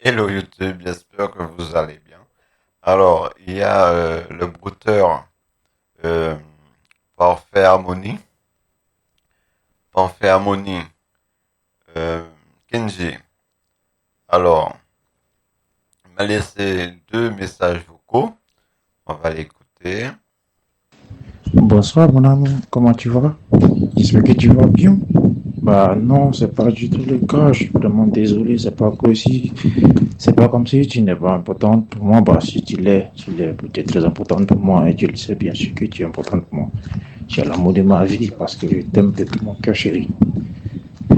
Hello YouTube, j'espère que vous allez bien. Alors, il y a le brouteur euh, Parfait Harmonie, Parfait Harmonie, Kenji. Alors, il m'a laissé deux messages vocaux. On va l'écouter. Bonsoir mon ami, comment tu vas? J'espère que tu vas bien. Bah non, c'est pas du tout le cas, je suis vraiment désolé, c'est pas comme si tu n'es pas importante pour moi, bah si tu es très importante pour moi et tu le sais bien sûr que tu es importante pour moi. Tu es l'amour de ma vie parce que je t'aime de tout mon cœur chéri.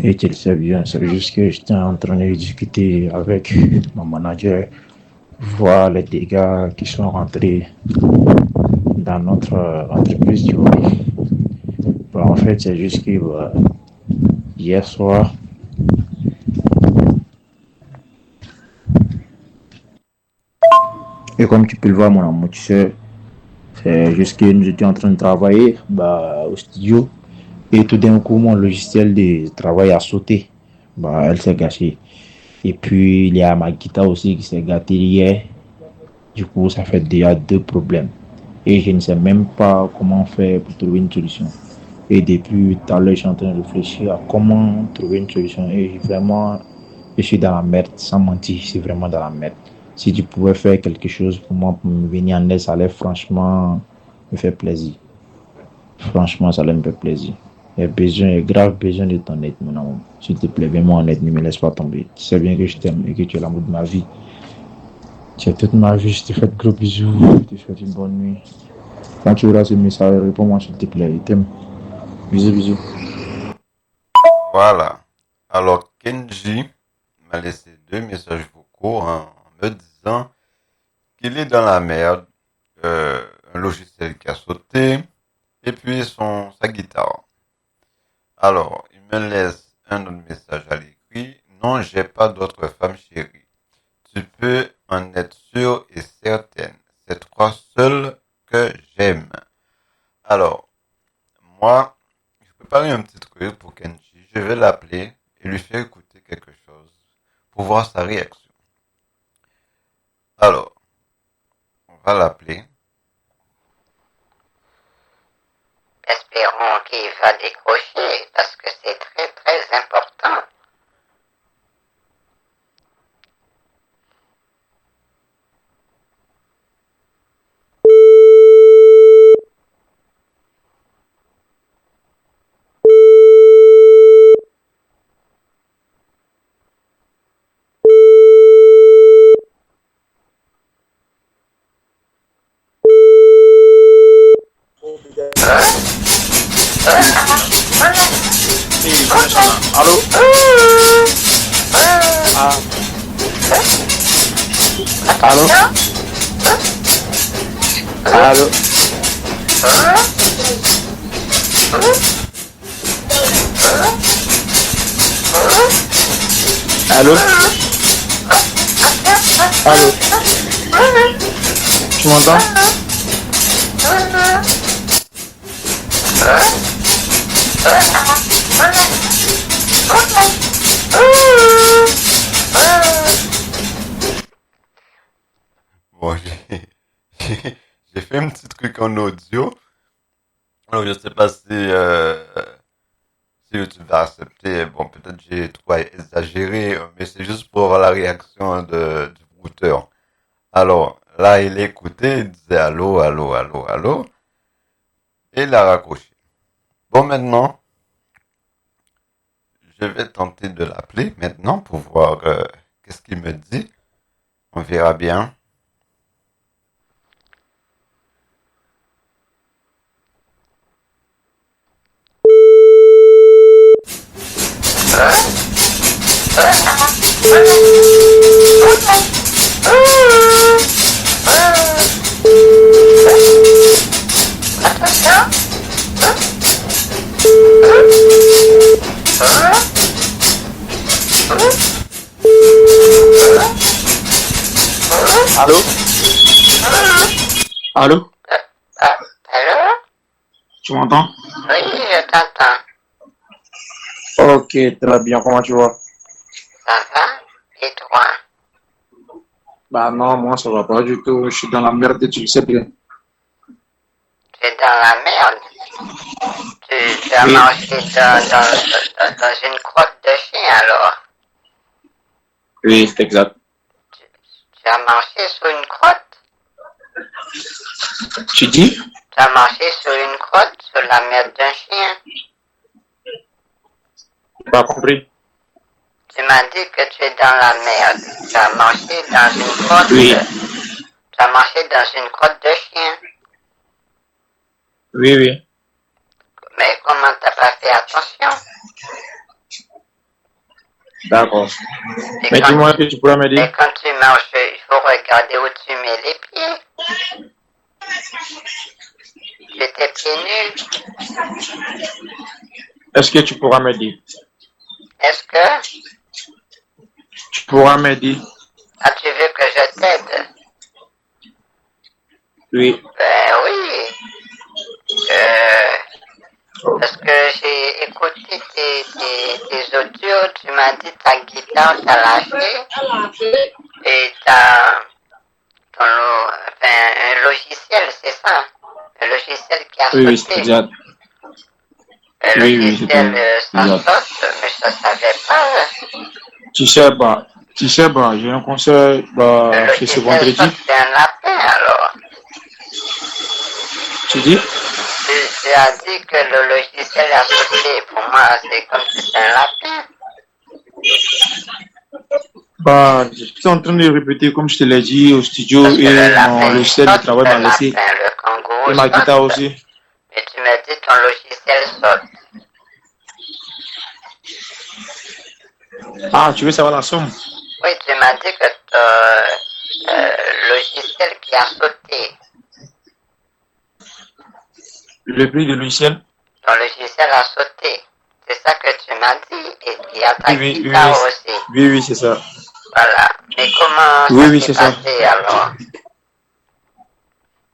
Et tu le sais bien, c'est juste que j'étais en train de discuter avec mon manager, voir les dégâts qui sont rentrés dans notre entreprise, tu vois. Bah, en fait, c'est juste que hier soir, et comme tu peux le voir, mon amour, tu sais, c'est juste que nous étions en train de travailler au studio et tout d'un coup, mon logiciel de travail a sauté. Bah, elle s'est gâchée. Et puis, il y a ma guitare aussi qui s'est gâtée hier. Du coup, ça fait déjà deux problèmes. Et je ne sais même pas comment faire pour trouver une solution. Et depuis tout à l'heure, je suis en train de réfléchir à comment trouver une solution. Et vraiment, je suis dans la merde, sans mentir, je suis vraiment dans la merde. Si tu pouvais faire quelque chose pour moi, pour me venir en aide, ça allait franchement me faire plaisir. Franchement, ça allait me faire plaisir. J'ai grave besoin de ton aide, mon amour. S'il te plaît, viens-moi en aide, ne me laisse pas tomber. Tu sais bien que je t'aime et que tu es l'amour de ma vie. Tu es toute ma vie, je te fais de gros bisous, je te souhaite une bonne nuit. Quand tu auras ce message, réponds-moi s'il te plaît, je t'aime. Bisous, bisous. Voilà. Alors, Kenji m'a laissé deux messages vocaux en me disant qu'il est dans la merde, un logiciel qui a sauté, et puis sa guitare. Alors, il me laisse un autre message à l'écrit. Non, j'ai pas d'autre femme chérie. Tu peux en être sûre et certaine. C'est toi seul que j'aime. Alors, moi, je préparais un petit truc pour Kenji. Je vais l'appeler et lui faire écouter quelque chose pour voir sa réaction. Alors, on va l'appeler. Espérons qu'il va décrocher parce que c'est très très important. Allô? Ah, allô? Allô? Allô? Allô? Tu m'entends? Bon, j'ai fait un petit truc en audio. Alors, je sais pas si YouTube va accepter. Bon, peut-être j'ai trop exagéré, mais c'est juste pour avoir la réaction du brouteur. Alors, là, il écoutait, il disait allô, allô, allô, allô, et il a raccroché. Bon, maintenant, je vais tenter de l'appeler maintenant pour voir qu'est-ce qu'il me dit. On verra bien. Allô? Allô? Allô? Tu m'entends? Oui, je t'entends. Ok, très bien, comment tu vas? Ça va? Et toi? Bah non, moi ça va pas du tout. Je suis dans la merde, tu le sais bien. Tu es dans la merde. Tu as Oui, marché dans une crotte de chien alors. oui, c'est exact. Tu, tu as marché sur une crotte. Tu dis? Tu as marché sur une crotte, sur la merde d'un chien. J'ai pas compris. Tu m'as dit que tu es dans la merde. Tu as marché dans une crotte. Oui, Tu as marché dans une crotte de chien. oui, oui. Mais comment t'as pas fait attention? D'accord. Et Mais quand, dis-moi que tu pourrais me et dire. quand tu marches, il faut regarder où tu mets les pieds. Tu étais pieds nus. Est-ce que tu pourras me dire? Est-ce que Tu pourras me dire? tu veux que je t'aide? Oui. Ben oui. Parce que j'ai écouté tes audios, tu m'as dit ta guitare t'a lâché et t'as un logiciel, c'est ça? Un logiciel qui a Oui, oui, c'est sauté. exact. Un Oui, oui, c'est logiciel, ça exact. saute, mais je ne savais pas. Tu sais, bah, j'ai un concert, Le bah, c'est ce logiciel vendredi. saute, c'est un lapin alors. Tu dis? Tu as dit que le logiciel a sauté. Pour moi, c'est comme si c'était un lapin. Bah, je suis en train de répéter comme je te l'ai dit au studio Parce que le et mon lapin, il logiciel de saute, travail le m'a laissé. lapin, le Et kangourou ma guitare saute. aussi. Mais tu m'as dit ton logiciel saute. Ah, tu veux savoir la somme? Oui, tu m'as dit que ton logiciel qui a sauté. Le prix du logiciel? Ton logiciel a sauté. C'est ça que tu m'as dit. Et il y a ta Oui, oui, oui, guitare aussi. oui, oui, c'est ça. Voilà. Mais comment Oui, ça oui, s'est c'est ça. passé alors?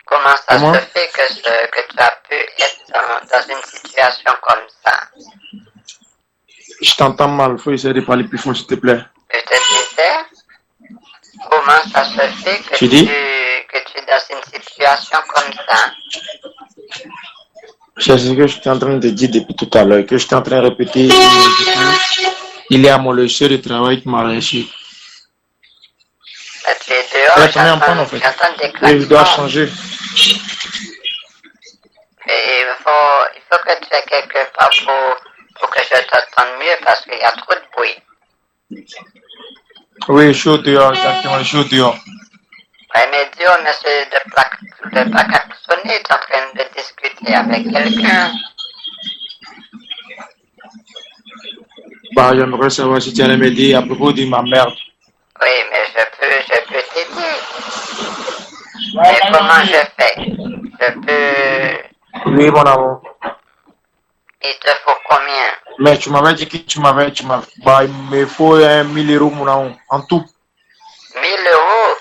Comment ça Comment? se fait que tu as pu être dans une situation comme ça? Je t'entends mal, faut essayer de parler plus fort, s'il te plaît. Je te disais, comment ça se fait que Tu dis? que tu es dans une situation comme ça? C'est ce que je suis en train de dire depuis tout à l'heure, que je suis en train de répéter. Et du coup, il y a mon logiciel de travail qui m'a lâché. Là, tu es dehors, Elle est tombée en panne, en fait. j'entends des Et je dois klaxons. changer. Et il faut que tu aies quelque part pour que je t'entende mieux parce qu'il y a trop de bruit. Oui, je suis au dehors, exactement, je suis au dehors. Ouais, mais Dieu, monsieur, de pas klaxonner, tu es en train de discuter avec quelqu'un. Bah, j'aimerais savoir si tu allais m'aider à propos de ma merde. Oui, mais je peux t'aider. Mais comment je fais? Je peux... Oui, mon amour. Il te faut combien? Mais tu m'avais dit que bah, il me faut 1000 euros, mon amour, en tout. 1 000 euros?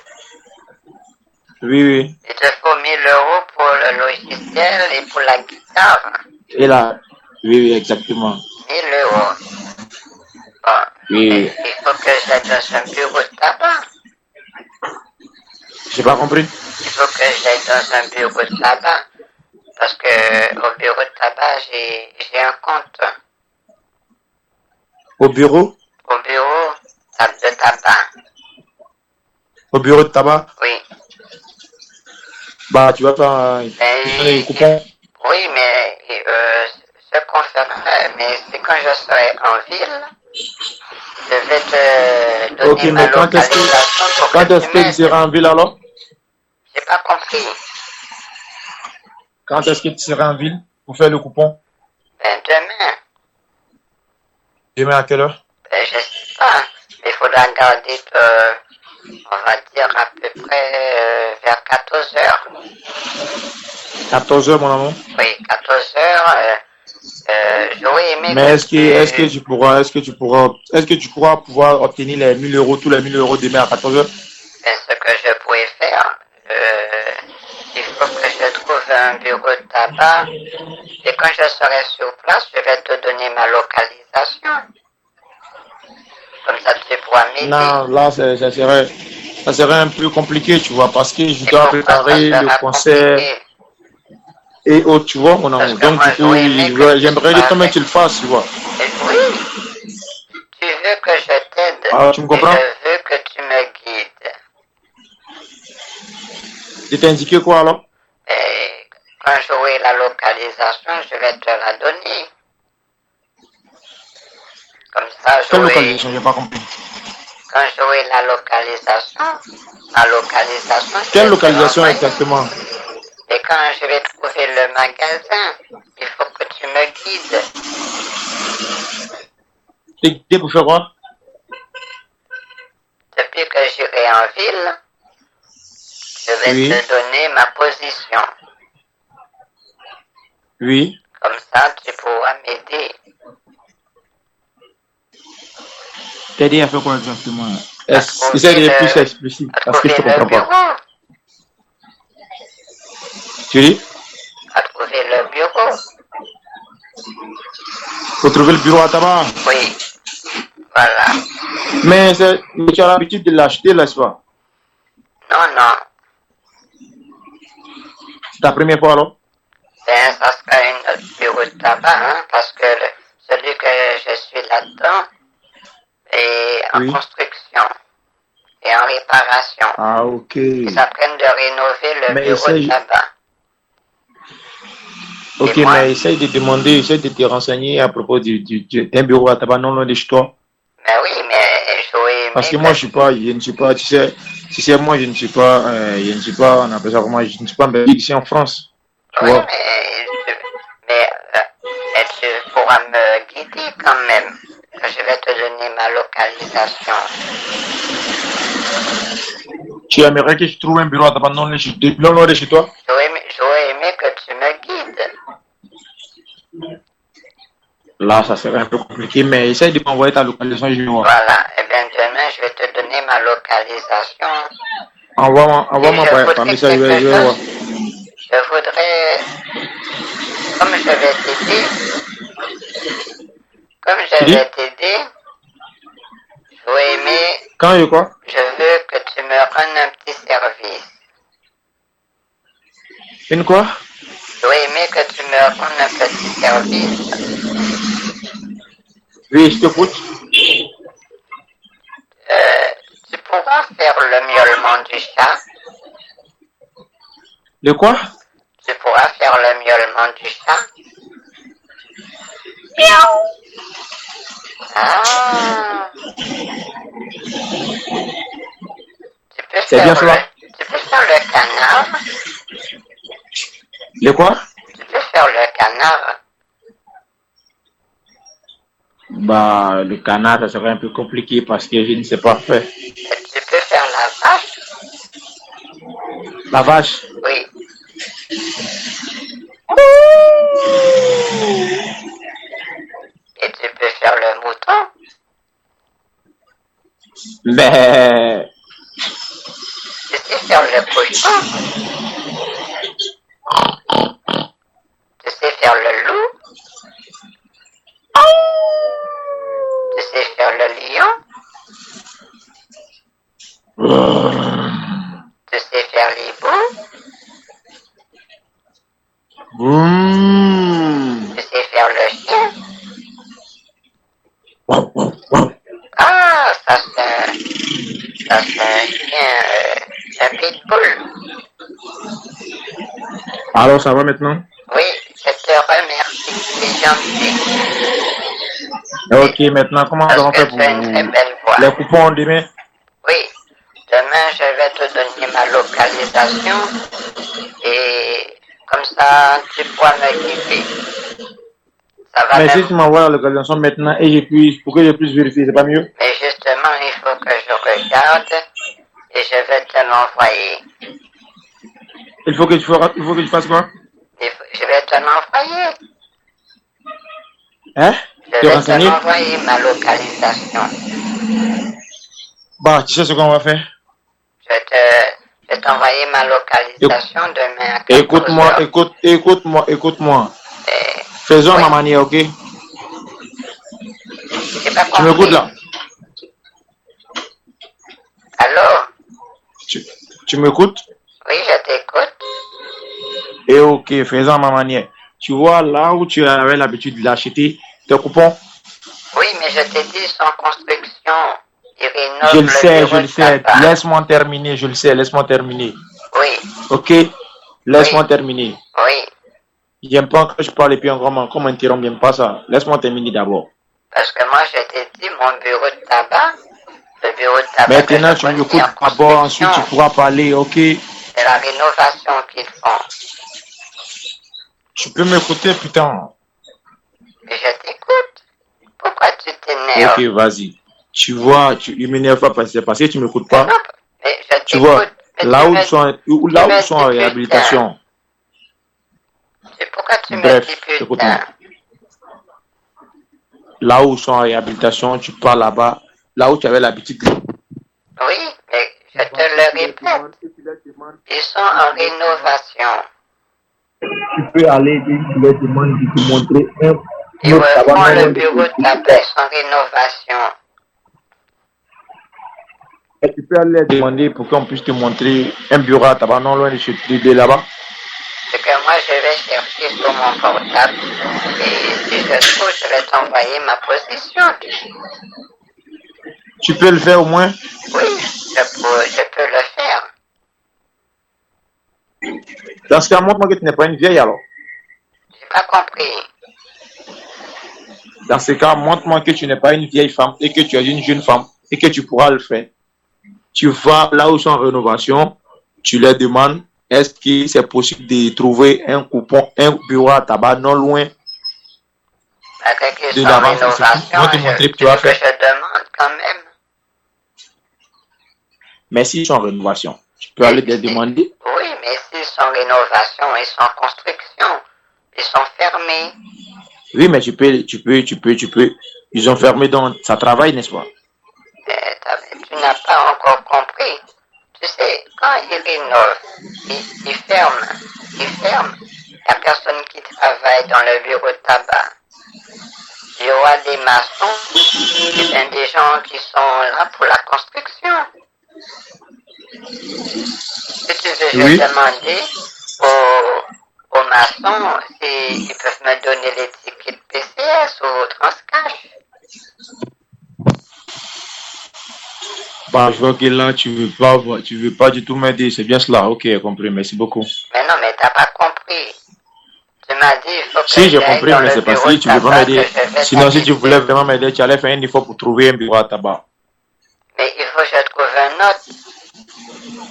Oui, oui. Il te faut 1 000 euros pour le logiciel et pour la guitare. Et là, oui, oui, exactement. 1 000 euros. Bon, Oui, mais oui. il faut que j'aille dans un bureau de tabac. J'ai pas compris. Il faut que j'aille dans un bureau de tabac. Parce que au bureau de tabac, j'ai un compte. Au bureau? Au bureau de tabac. Au bureau de tabac? Oui. Bah, tu vas faire les coupons. Oui, mais ce qu'on ferait, mais c'est quand je serai en ville, je vais te donner Ok, ma mais quand est-ce localisation pour que que tu tu m'aides. seras en ville alors? J'ai pas compris. Quand est-ce que tu seras en ville pour faire le coupon? Ben demain, Demain à quelle heure? ben je sais pas. Mais il faudra garder, on va dire à peu près vers 14 heures. 14 heures, mon amour. Oui, 14 heures. J'aurais aimé Mais est-ce que tu pourras pouvoir obtenir les 1000 euros, tous les 1000 euros demain à 14 heures? Ben, ce que je pourrais faire, il faut que je trouve un bureau de tabac. Et quand je serai sur place, je vais te donner ma localisation. Comme ça, tu pourras m'aider. Non, là, ça serait. ça serait un peu compliqué, tu vois, parce que je Et dois pourquoi ça préparer le sera concert compliqué? et autres, tu vois, mon Parce amour. que Donc, moi, du coup, j'aurais aimé que tu j'aimerais sois justement que avec. tu le fasses, tu vois. Oui, tu veux que je t'aide Alors, tu me et je comprends? veux que tu me guides. Je t'ai indiqué quoi alors? Et quand j'aurai la localisation, je vais te la donner. Comme ça, Quelle localisation? J'ai pas compris. quand j'aurai la localisation, je Quelle vais te localisation l'envoyer. exactement? Et quand je vais trouver le magasin, il faut que tu me guides. T'es pour faire quoi? Depuis que j'irai en ville, je vais Oui, te donner ma position. oui. Comme ça, tu pourras m'aider. T'aider à faire quoi exactement? À Essaye d'être plus explicite parce que je te trouver le comprends pas. bureau. Tu dis? À trouver le bureau. Faut trouver le bureau à tabac. Oui, voilà. Mais tu as l'habitude de l'acheter, n'est-ce pas? Non, non. C'est ta première fois alors? Ben, ça sera une autre bureau de tabac, hein, parce que celui que je suis là-dedans est en Oui. construction et en réparation. Ah, ok. Ils apprennent de rénover le Mais bureau de tabac. Ok, Et moi, mais essaye de demander, essaye de te renseigner à propos d'un bureau à tabac non loin de chez toi. ben oui, mais j'aurais aimé Parce que moi, je ne suis pas, tu sais, moi, je ne suis pas, on appelle ça comment, je ne suis pas en Belgique, ici en France. Tu Oui, vois? mais tu pourras me guider quand même. Je vais te donner ma localisation. Tu aimerais que je trouve un bureau à tabac non loin de chez toi? J'aurais aimé que tu me guides. Là, ça serait un peu compliqué, mais essaye de m'envoyer ta localisation, je vais voir. Voilà. Eh bien, demain, je vais te donner ma localisation. Envoie-moi par message, je vais voir. Je voudrais, comme je vais t'aider, Tu dis? j'aurais aimé, Quand et quoi? je veux que tu me rendes un petit service. Une quoi? J'aurais aimé que tu me rendes un petit service. Oui, je t'écoute. Tu pourras faire le miaulement du chat. De quoi? Tu pourras faire le miaulement du chat. Miaou. Ah. C'est bien cela. Tu peux faire le canard. De quoi? Tu peux faire le canard. Bah, le canard, ça serait un peu compliqué parce que je ne sais pas faire. Et tu peux faire la vache. La vache? Oui. Et tu peux faire le mouton. Mais, Tu sais faire le cochon. Tu sais faire le loup. Tu sais faire le lion. Tu sais faire les bouts. Tu sais faire le chien. Ah, ça c'est un chien, un pitbull. Alors, ça va maintenant? Oui, je te remercie. C'est gentil. Ok, maintenant, comment on va faire pour Tu as une très belle voix. les coupons demain? Oui, demain je vais te donner ma localisation et comme ça tu pourras me guider. Ça va Mais si même. tu m'envoies la localisation maintenant et pour que je puisse vérifier, c'est pas mieux? Mais justement, il faut que je regarde et je vais te l'envoyer. Il faut que tu fasses quoi? Je vais te l'envoyer. Hein? Je vais te l'envoyer ma localisation. Bah, tu sais ce qu'on va faire? Je vais t'envoyer ma localisation demain à 14 Écoute-moi. Faisons à ma manière, ok? J'ai pas compris. Tu m'écoutes là? Allô? Tu m'écoutes? Oui, je t'écoute. Et ok, faisons à ma manière. Tu vois, là où tu avais l'habitude d'acheter tes coupons, Oui, mais je t'ai dit sans construction. Ils je rénovent le le sais, je bureau le de sais. tabac. Laisse-moi terminer, je le sais, laisse-moi terminer. Oui, Ok? oui, Laisse-moi terminer. oui. J'aime pas que je parle et puis encore comment interrompre, j'aime pas ça. Laisse-moi terminer d'abord. Parce que moi, je t'ai dit mon bureau de tabac, le bureau de tabac que je Maintenant, tu connais est m'écoutes en d'abord, construction. ensuite tu pourras parler, ok? C'est la rénovation qu'ils font. Tu peux m'écouter, putain. Et je t'écoute. Pourquoi tu Ok, t'énerves? vas-y. Tu vois, il m'énerve pas parce que tu m'écoutes Mais pas. non, mais je Tu vois, t'écoute. Mais tu là où ils me sont dis en putain. réhabilitation, Pourquoi tu me dis bref, écoute-moi. putain? Là où ils sont en réhabilitation, tu pars là-bas, là où tu avais l'habitude. Oui, mais je te le répète. Ils sont en rénovation. Tu peux aller et tu leur demandes de te montrer Ils un autre tabac refont non le loin de bureau de tabac, ils sont en rénovation. et tu peux aller leur demander pour qu'on puisse te montrer un bureau à tabac non loin de chez de là-bas. C'est que moi, je vais chercher sur mon portable. Et si je trouve, je vais t'envoyer ma position. Tu peux le faire au moins. Oui, je peux le faire. Dans ce cas, montre-moi que tu n'es pas une vieille alors. J'ai pas compris. Dans ce cas, montre-moi que tu n'es pas une vieille femme et que tu es une jeune femme et que tu pourras le faire. Tu vas là où ils sont en rénovation, tu leur demandes est-ce que c'est possible de trouver un coupon, un bureau à tabac non loin Avec qu'ils de sont en l'avance, c'est tout. Ils rénovation, vont te montrer que tu tu vas veux que faire. je demande quand même? Mais s'ils sont en rénovation, tu peux Et aller leur demander. oui, mais s'ils sont en rénovation, ils sont en construction. Ils sont fermés. Oui, mais tu peux. Ils ont fermé donc ça travaille, n'est-ce pas? Tu n'as pas encore compris. Tu sais, quand ils rénovent, ils ferment. Ils ferment. Il n'y a personne qui travaille dans le bureau de tabac. Il y aura des maçons et bien des gens qui sont là pour la construction. Si tu veux, je vais Oui. demander aux maçons s'ils peuvent me donner l'étiquette PCS ou Transcash. Bah, je vois que là, tu veux pas du tout m'aider. C'est bien cela. Ok, compris. Merci beaucoup. Mais non, mais t'as pas compris. Tu m'as dit, il faut que Si, j'ai j'aille compris, dans mais le c'est pas bureau de si tu veux pas tabac que m'aider. je vais Sinon, si tu voulais t'assister. vraiment m'aider, tu allais faire un effort pour trouver un bureau à tabac. Mais il faut que je trouve un autre.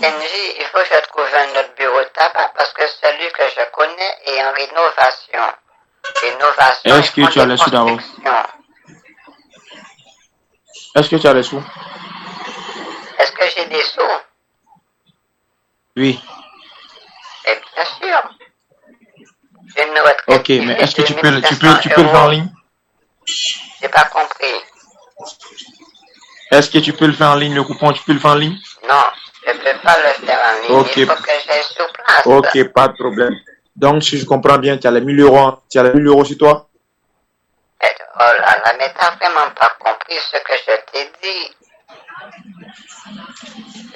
Kenji, il faut que je trouve un autre bureau de tabac parce que celui que je connais est en rénovation. Rénovation, Est-ce que ils font tu as des les sous d'abord? constructions. Est-ce que tu as les sous? Est-ce que j'ai des sous? Oui. Eh bien sûr. J'ai une retraite Ok, qui mais fait est-ce que tu 2500 peux le faire en euros. ligne? J'ai pas compris. Est-ce que tu peux le faire en ligne, le coupon, tu peux le faire en ligne? Non, je peux pas le faire en ligne. Ok, Il faut que j'aille sur place. ok, pas de problème. Donc, si je comprends bien, tu as les 1000 euros, tu as les 1000 euros sur toi? Oh là là, mais t'as vraiment pas compris ce que je t'ai dit.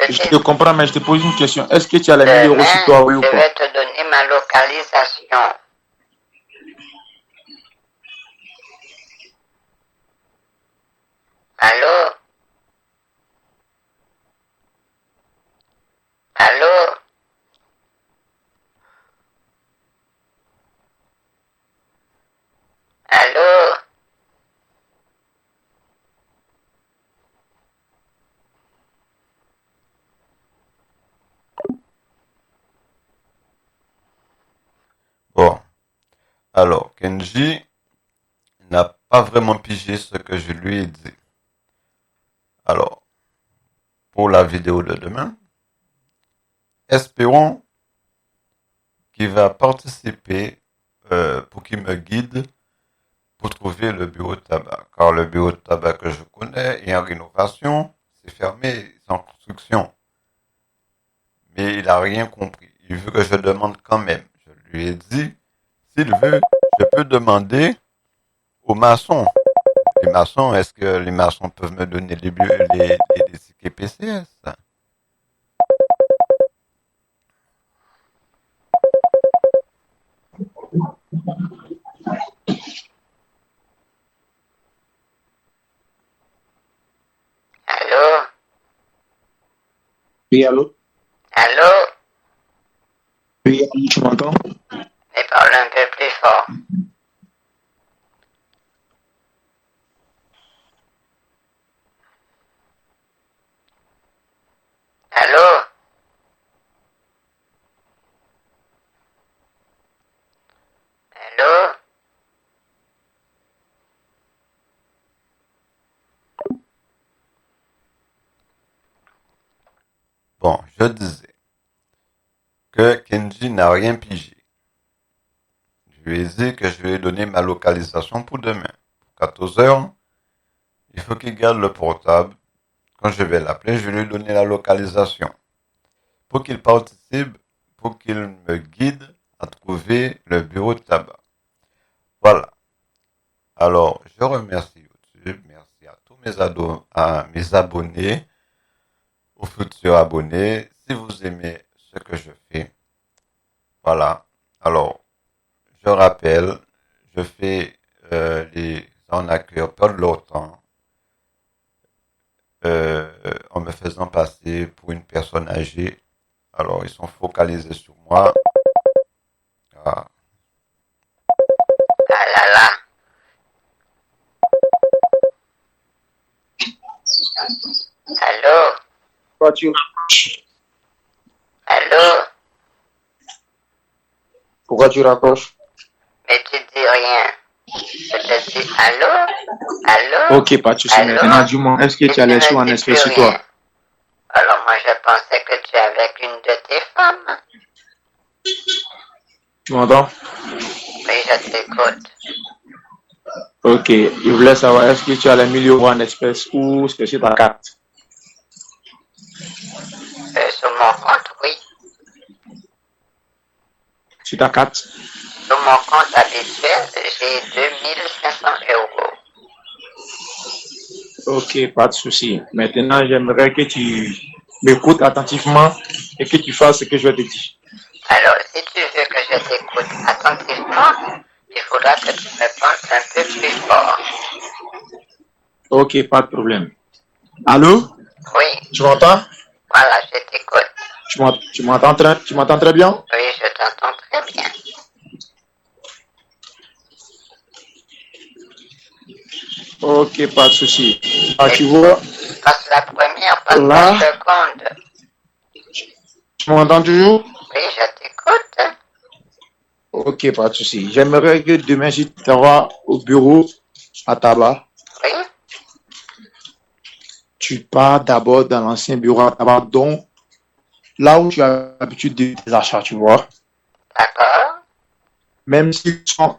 Je te comprends, mais je te pose une question. Est-ce que tu as les 1000 euros sur Demain, toi, oui ou je pas? vais te donner ma localisation. Allô? Allô? Allô? Bon, alors, Kenji n'a pas vraiment pigé ce que je lui ai dit. Alors, pour la vidéo de demain, espérons qu'il va participer pour qu'il me guide pour trouver le bureau de tabac. Car le bureau de tabac que je connais est en rénovation, c'est fermé, c'est en construction. Mais il n'a rien compris. Il veut que je demande quand même. Je lui ai dit, s'il veut, je peux demander aux maçons. Les maçons, est-ce que les maçons peuvent me donner les tickets PCS? Oui, allô? Allô? Oui, allô, tu m'entends? Mais parle un peu plus fort. Allô? Allô? Bon, je disais que Kenji n'a rien pigé. Je lui ai dit que je vais lui donner ma localisation pour demain. Pour 14 heures, il faut qu'il garde le portable. Quand je vais l'appeler, je vais lui donner la localisation. Pour qu'il participe, pour qu'il me guide à trouver le bureau de tabac. Voilà. Alors, je remercie YouTube, merci à tous mes abonnés, aux futurs abonnés. Si vous aimez ce que je fais, voilà. Alors, je rappelle, je fais les arnaqueurs perdre leur temps en me faisant passer pour une personne âgée. Alors, ils sont focalisés sur moi. Ah, Ah là là. Allô? Pourquoi tu, Allô? pourquoi tu raccroches? Mais tu dis rien. Je te dis allô? Allô? Ok, pas de souci. Allô? Maintenant, dis-moi, est-ce que Et tu as tu les sous ne en dis espèces plus sur rien. toi? Alors moi je pensais que tu es avec une de tes femmes. Tu m'entends? Oui, je t'écoute. Ok, je voulais savoir, est-ce que tu as les 1000 euros en espèces ou c'est sur ta carte? Sur mon compte, oui. Sur ta carte? Sur mon compte habituel, j'ai 2500 euros. Ok, pas de souci. Maintenant, j'aimerais que tu m'écoutes attentivement et que tu fasses ce que je vais te dire. Alors, si tu veux que je t'écoute attentivement, il faudra que tu me parles un peu plus fort. Ok, pas de problème. Allô? Oui, Tu m'entends? voilà, je t'écoute. Tu m'entends très bien? Oui, je t'entends très bien. Ok, pas de souci. Ah, Et tu vois, passe la première, passe la là, seconde. tu m'entends toujours? Oui, je t'écoute. Ok, pas de souci. J'aimerais que demain, si tu vas au bureau à tabac, Oui, tu pars d'abord dans l'ancien bureau à tabac, donc là où tu as l'habitude de tes achats, tu vois. d'accord. Même s'ils sont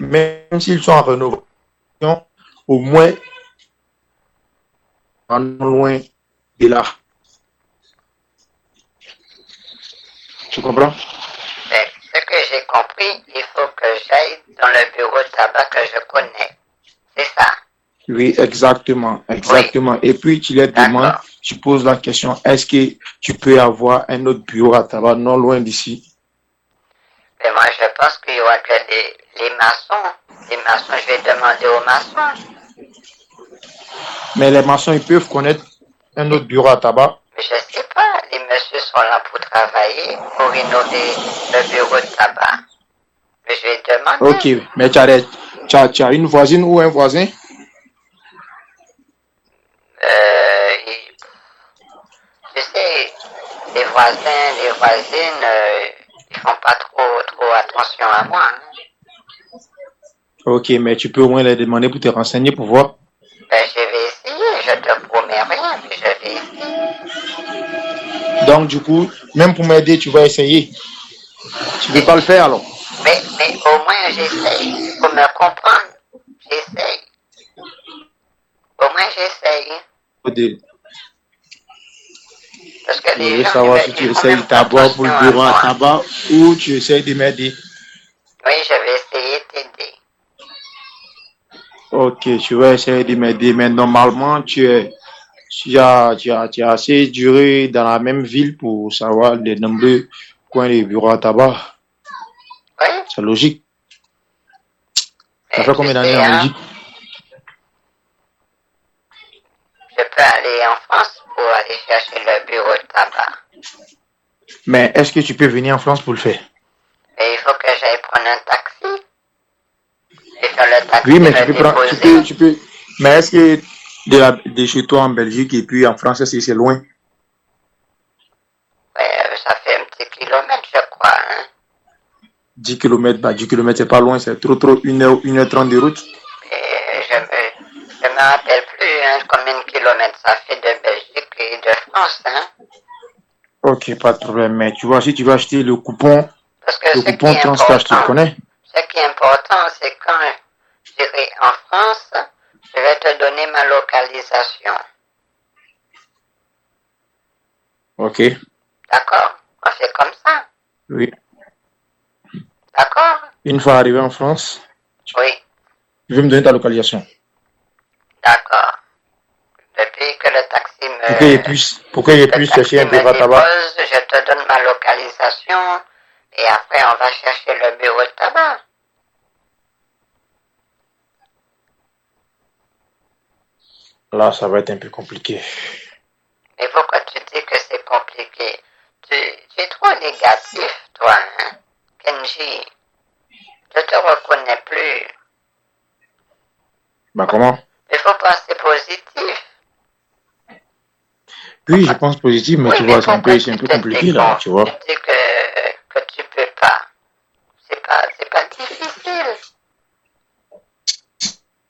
en rénovation, au moins, en loin de là. Tu comprends? Mais ce que j'ai compris, il faut que j'aille dans le bureau de tabac que je connais. C'est ça. Oui, exactement, Oui, exactement. Et puis, tu les demandes, d'accord. tu poses la question, est-ce que tu peux avoir un autre bureau à tabac non loin d'ici? Mais moi, je pense qu'il y aura que les maçons. Les maçons, je vais demander aux maçons. Mais les maçons, ils peuvent connaître un autre bureau à tabac. Mais je sais pas, les messieurs sont là pour travailler, pour rénover le bureau de tabac. Mais je vais Ok, demander. mais tu as une voisine ou un voisin? Et, tu sais, les voisins, les voisines, ils font pas trop attention à moi. Hein. Ok, mais tu peux au moins les demander pour te renseigner pour voir. Ben, je vais essayer, je te promets rien, mais je vais essayer. Donc, du coup, même pour m'aider, tu vas essayer. Tu ne veux Mais, pas le faire alors? mais au moins j'essaye. Il faut me comprendre. J'essaye. Au moins j'essaye. De- Parce que Je les veux gens, savoir si ils tu font essayes même pas d'abord pour attention le à bureau à moi. tabac ou tu essayes de m'aider. Oui, je vais essayer de t'aider. Ok, tu vas essayer de m'aider, mais normalement, tu as assez duré dans la même ville pour savoir les nombreux coins de bureaux à tabac. Oui, C'est logique. Ça mais fait tu combien d'années sais, en hein, Belgique? je peux aller en France pour aller chercher le bureau de tabac. Mais est-ce que tu peux venir en France pour le faire? Et il faut que j'aille prendre un taxi. Et faire le taxi Oui, mais me déposer. tu peux. Mais est-ce que de chez toi en Belgique et puis en France, est-ce que c'est loin? Ouais, ça fait un petit kilomètre, je crois. Hein. 10 km, bah 10 km, c'est pas loin, c'est trop, 1h30 de route. Et je me rappelle plus hein, combien de kilomètres ça fait de Belgique et de France. Hein. Ok, pas de problème. Mais tu vois, si tu veux acheter Parce que le ce qui coupon est Transcash, tu le important, connais? ce qui est important, c'est quand j'irai en France, je vais te donner ma localisation. Ok, D'accord? On fait comme ça. oui. D'accord? Une fois arrivé en France, Oui, tu veux me donner ta localisation d'accord. Depuis que pour que je le puisse chercher taxi un bureau me à tabac. dépose, je te donne ma localisation et après on va chercher le bureau de tabac. Là, ça va être un peu compliqué. Mais pourquoi tu dis que c'est compliqué? Tu es trop négatif, toi, hein? Kenji, je te reconnais plus. Bah comment? Il faut penser positif. Oui, je Pourquoi? pense positif, mais Oui, tu mais vois, pourquoi c'est un tu peu te compliqué là, décomptes? tu Tu vois. dis que tu peux pas. C'est pas difficile.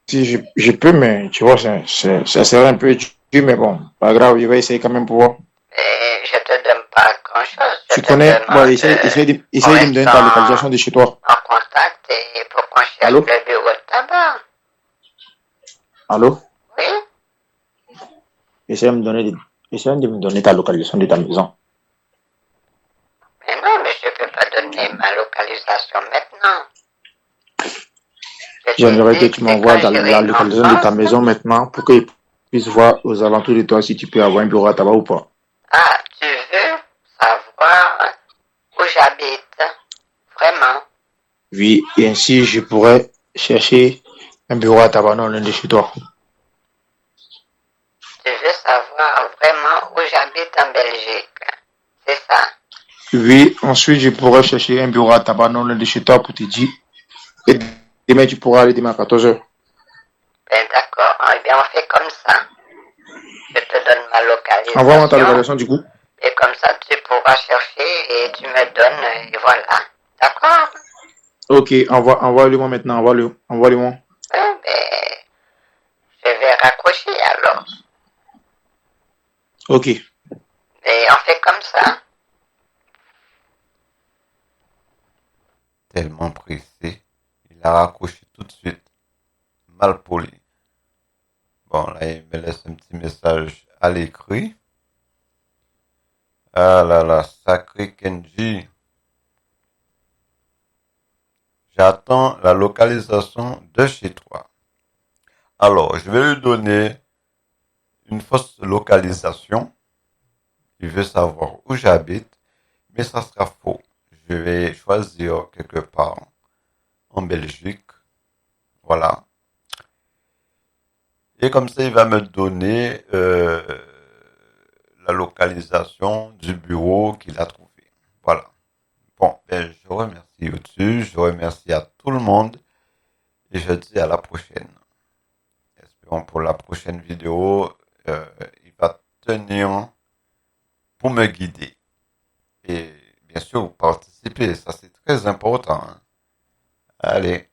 Si je peux, mais tu vois, ça serait un peu dur, mais bon, pas grave, je vais essayer quand même pour voir. Et je te donne pas grand-chose. Je Tu te connais, bon, demande qu'on essaye de me reste donner ta localisation de chez toi. en contact et pour qu'on cherche Allô? le bureau de tabac. Allô? Oui? Essaye de me donner ta localisation de ta maison. Mais non, mais je peux pas donner ma localisation maintenant. Je t'ai J'aimerais que dit que tu c'est m'envoies quand la j'irai en localisation de ta France. maison maintenant pour que je puisse voir aux alentours de toi si tu peux avoir un bureau à tabac ou pas. Ah, tu veux savoir où j'habite? Vraiment? Oui, et ainsi je pourrais chercher un bureau à tabac non loin de chez toi. Tu veux savoir vraiment où j'habite en Belgique? C'est ça. Oui, ensuite je pourrais chercher un bureau à tabac non loin de chez toi pour te dire. Et demain tu pourras aller demain à 14h. Ben d'accord. Eh bien, on fait comme ça. Je te donne ma Envoie-moi ta localisation localisation du coup. et comme ça tu pourras chercher et tu me donnes et voilà. D'accord? Ok, envoie-le-moi maintenant, envoie-le-moi. Ben, je vais raccrocher alors. Ok, Et on fait comme ça. Tellement pressé, il a raccroché tout de suite, mal poli. Bon, là, il me laisse un petit message à l'écrit. Ah là là, sacré Kenji. J'attends la localisation de chez toi. Alors, je vais lui donner une fausse localisation. Il veut savoir où j'habite, mais ça sera faux. Je vais choisir quelque part en Belgique. Voilà. Et comme ça, il va me donner la localisation du bureau qu'il a trouvé. Voilà. Bon, ben, je remercie YouTube, je remercie à tout le monde et je dis à la prochaine. Espérons pour la prochaine vidéo, il va tenir pour me guider. Et bien sûr, vous participez, ça c'est très important. Hein. Allez.